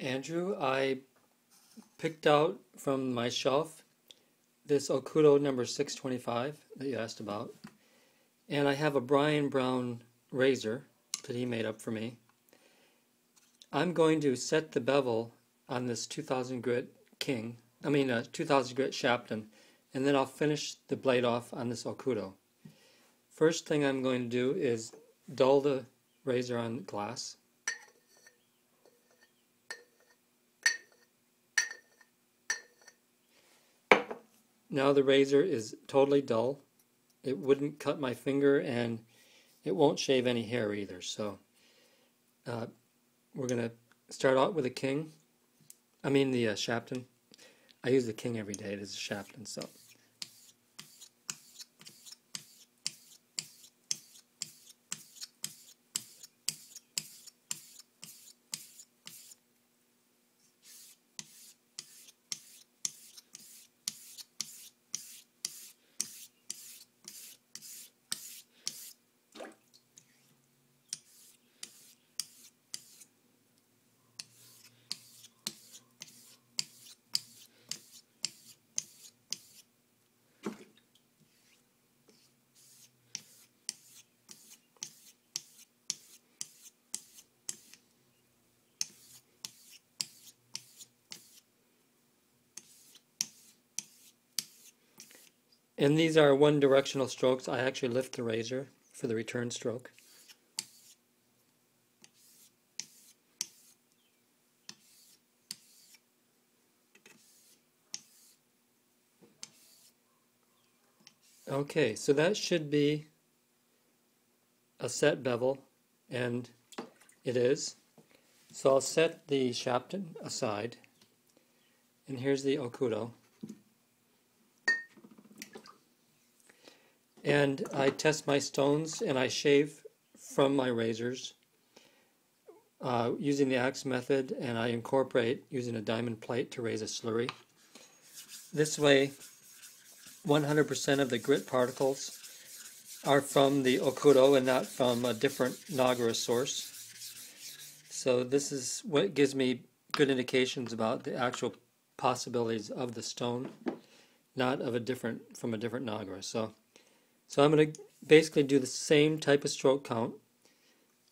Andrew, I picked out from my shelf this Okudo number 625 that you asked about. And I have a Brian Brown razor that he made up for me. I'm going to set the bevel on this 2000 grit 2000 grit Shapton, and then I'll finish the blade off on this Okudo. First thing I'm going to do is dull the razor on glass. Now the razor is totally dull. It wouldn't cut my finger and it won't shave any hair either. So we're going to start out with the Shapton. I use the King every day. It is a Shapton. So. And these are one directional strokes. I actually lift the razor for the return stroke. Okay, so that should be a set bevel, and it is. So I'll set the Shapton aside, and here's the Okudo. And I test my stones and I shave from my razors using the axe method, and I incorporate using a diamond plate to raise a slurry. This way 100% of the grit particles are from the Okudo and not from a different Nagara source. So this is what gives me good indications about the actual possibilities of the stone, not of from a different Nagara. So I'm going to basically do the same type of stroke count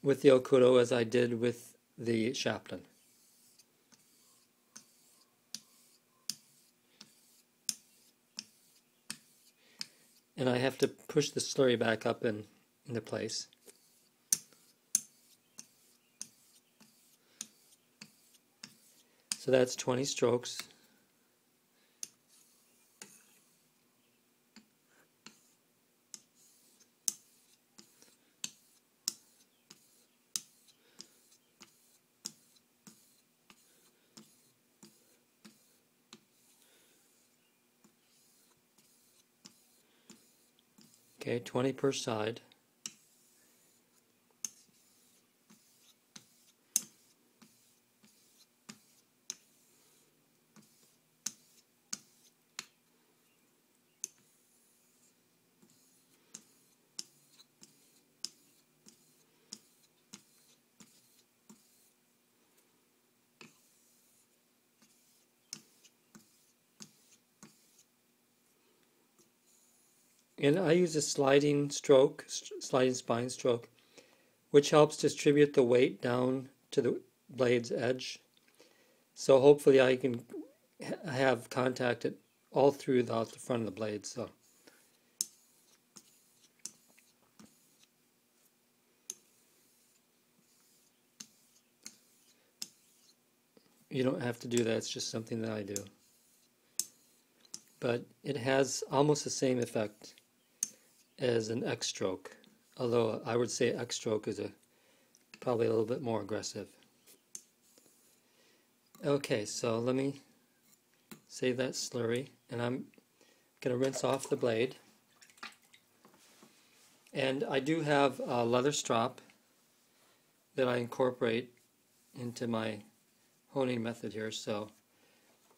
with the Okudo as I did with the Shapton. And I have to push the slurry back up into place. So that's 20 strokes. Okay, 20 per side. And I use a sliding spine stroke, which helps distribute the weight down to the blade's edge. So hopefully I can have contact all through the front of the blade. So. You don't have to do that, it's just something that I do. But it has almost the same effect as an X stroke, although I would say X stroke is probably a little bit more aggressive. Okay, so let me save that slurry, and I'm going to rinse off the blade. And I do have a leather strop that I incorporate into my honing method here. So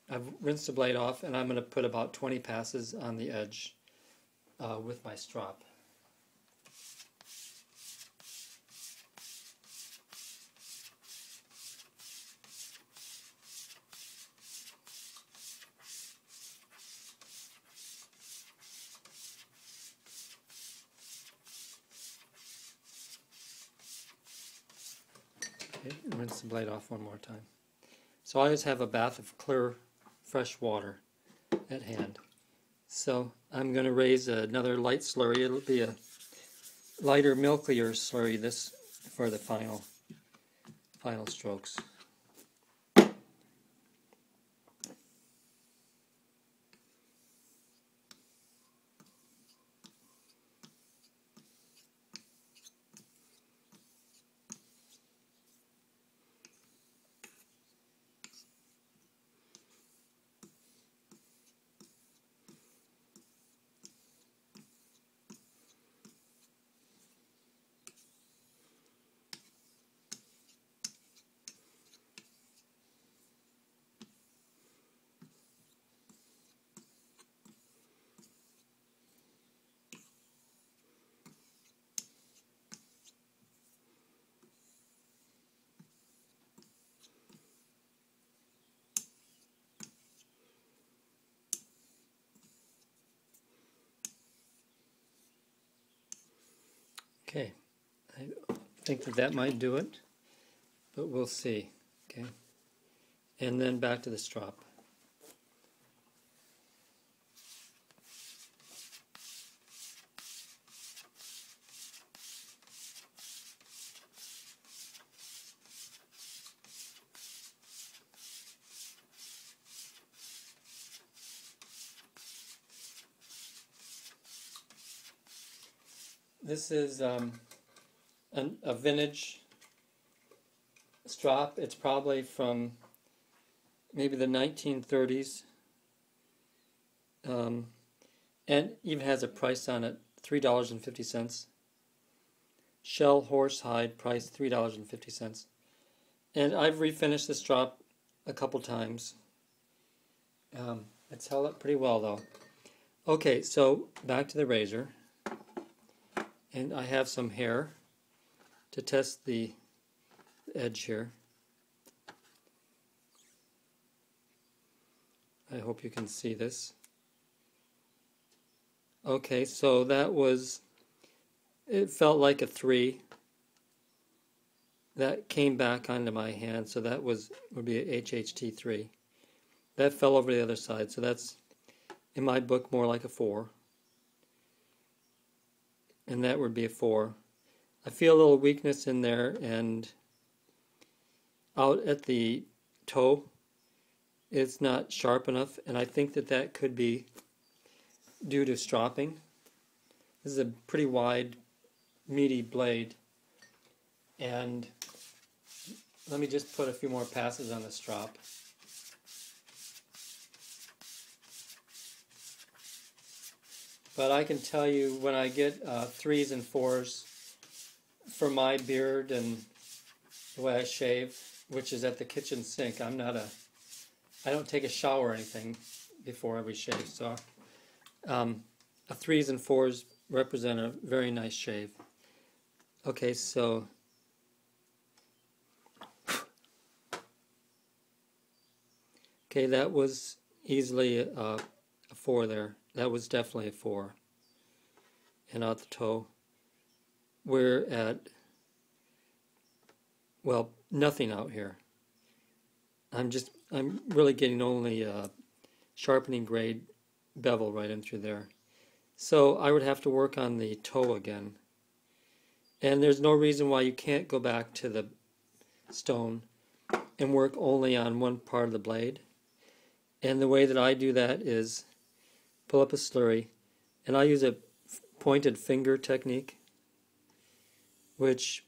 I've rinsed the blade off, and I'm going to put about 20 passes on the edge with my strop. Okay, rinse the blade off one more time. So I always have a bath of clear, fresh water at hand. So I'm going to raise another light slurry. It'll be a lighter, milkier slurry this for the final strokes. Okay, I think that might do it, but we'll see. Okay, and then back to the strop. This is a vintage strop. It's probably from maybe the 1930s, and even has a price on it, $3.50. Shell horsehide, price $3.50. And I've refinished this strop a couple times. It's held up pretty well though. Okay, so back to the razor. And I have some hair to test the edge here. I hope you can see this. Okay, so that was, it felt like a 3. That came back onto my hand, so that would be a HHT3. That fell over the other side, so that's, in my book, more like a 4. And that would be a 4. I feel a little weakness in there, and out at the toe, it's not sharp enough, and I think that could be due to stropping. This is a pretty wide, meaty blade, and let me just put a few more passes on the strop. But I can tell you, when I get 3s and 4s for my beard and the way I shave, which is at the kitchen sink, I don't take a shower or anything before every shave, so a 3s and 4s represent a very nice shave. Okay, so okay, that was easily a 4 there. That was definitely a 4. And out the toe, we're at, well, nothing out here. I'm really getting only a sharpening grade bevel right in through there. So I would have to work on the toe again. And there's no reason why you can't go back to the stone and work only on one part of the blade. And the way that I do that is pull up a slurry, and I use a pointed finger technique, which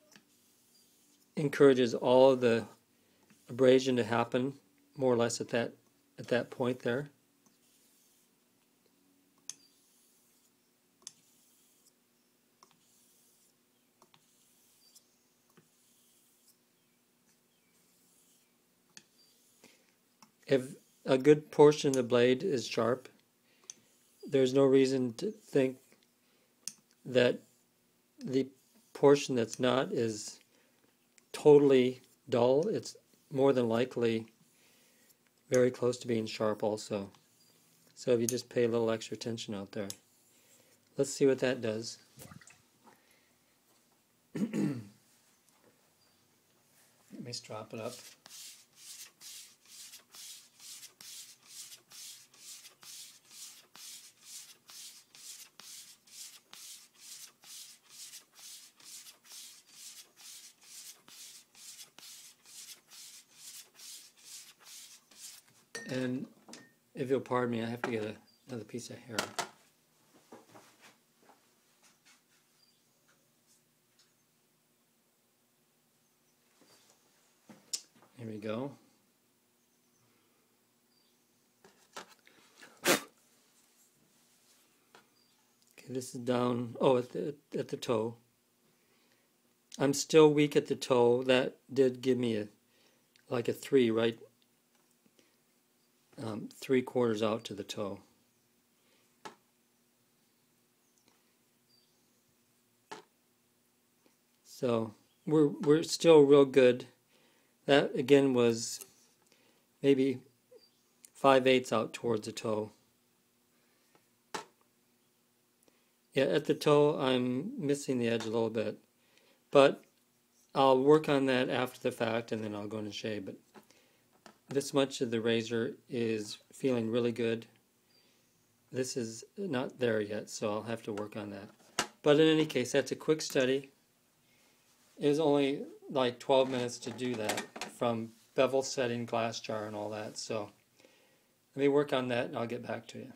encourages all of the abrasion to happen more or less at that point there. If a good portion of the blade is sharp, there's no reason to think that the portion that's not is totally dull. It's more than likely very close to being sharp also. So if you just pay a little extra attention out there. Let's see what that does. Let me strap it up. And if you'll pardon me, I have to get another piece of hair. Here we go. Okay, this is down, at the toe. I'm still weak at the toe. That did give me like a 3, right? 3/4 out to the toe. So we're still real good. That again was maybe 5/8 out towards the toe. Yeah, at the toe I'm missing the edge a little bit, but I'll work on that after the fact and then I'll go in and shave. But this much of the razor is feeling really good. This is not there yet, so I'll have to work on that. But in any case, that's a quick study. It was only like 12 minutes to do that, from bevel setting, glass jar, and all that. So let me work on that and I'll get back to you.